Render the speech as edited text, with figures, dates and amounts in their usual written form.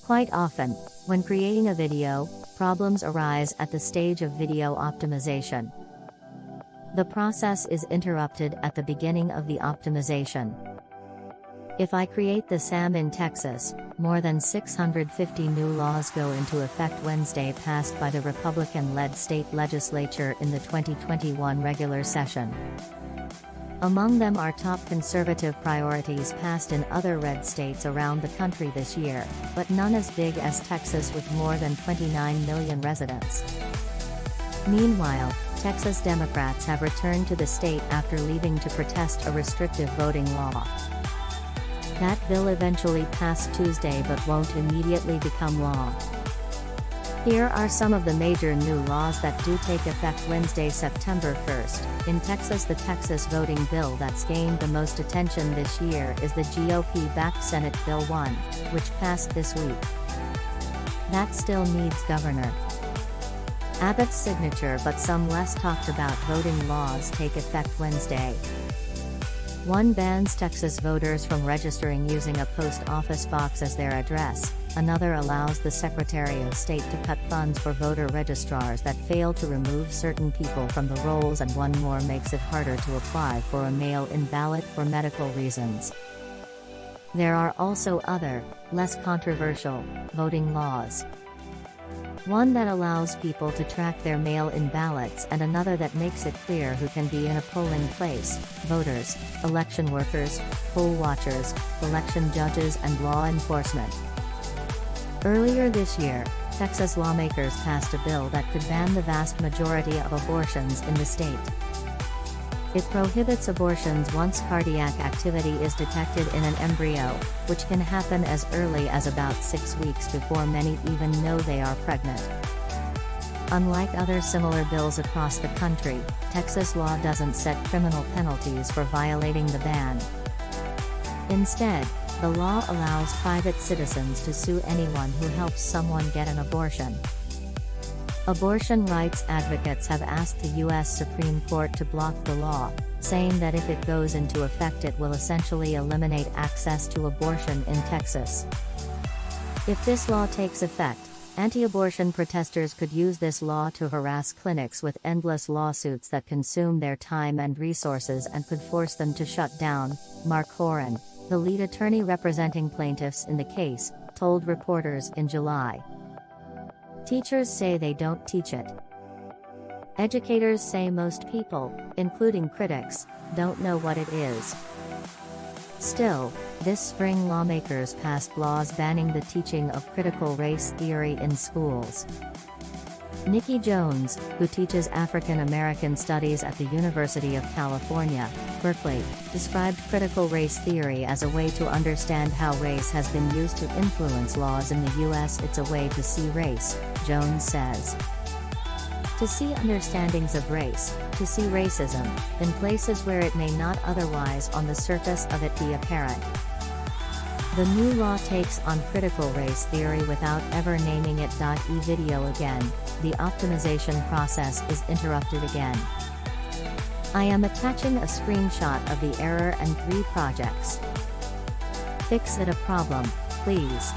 Quite often, when creating a video, problems arise at the stage of video optimization. The process is interrupted at the beginning of the optimization. If I create the SAM in Texas, more than 650 new laws go into effect Wednesday passed by the Republican-led state legislature in the 2021 regular session. Among them are top conservative priorities passed in other red states around the country this year, but none as big as Texas with more than 29 million residents. Meanwhile, Texas Democrats have returned to the state after leaving to protest a restrictive voting law. That bill eventually passed Tuesday but won't immediately become law. Here are some of the major new laws that do take effect Wednesday, September 1st. In Texas, the Texas voting bill that's gained the most attention this year is the GOP-backed Senate Bill 1, which passed this week. That still needs Governor Abbott's signature, but some less talked about voting laws take effect Wednesday. One bans Texas voters from registering using a post office box as their address, another allows the Secretary of State to cut funds for voter registrars that fail to remove certain people from the rolls, and one more makes it harder to apply for a mail-in ballot for medical reasons. There are also other, less controversial, voting laws. One that allows people to track their mail-in ballots, and another that makes it clear who can be in a polling place: voters, election workers, poll watchers, election judges, and law enforcement. Earlier this year, Texas lawmakers passed a bill that could ban the vast majority of abortions in the state. It prohibits abortions once cardiac activity is detected in an embryo, which can happen as early as about 6 weeks before many even know they are pregnant. Unlike other similar bills across the country, Texas law doesn't set criminal penalties for violating the ban. Instead, the law allows private citizens to sue anyone who helps someone get an abortion. Abortion rights advocates have asked the U.S. Supreme Court to block the law, saying that if it goes into effect it will essentially eliminate access to abortion in Texas. If this law takes effect, anti-abortion protesters could use this law to harass clinics with endless lawsuits that consume their time and resources and could force them to shut down, Marc Hearron, the lead attorney representing plaintiffs in the case, told reporters in July. Teachers say they don't teach it. Educators say most people, including critics, don't know what it is. Still, this spring lawmakers passed laws banning the teaching of critical race theory in schools. Nikki Jones, who teaches African American studies at the University of California, Berkeley, described critical race theory as a way to understand how race has been used to influence laws in the U.S. It's a way to see race, Jones says. To see understandings of race, to see racism, in places where it may not otherwise on the surface of it be apparent. The new law takes on critical race theory without ever naming it. E-video again, the optimization process is interrupted again. I am attaching a screenshot of the error and 3 projects. Fix it a problem, please.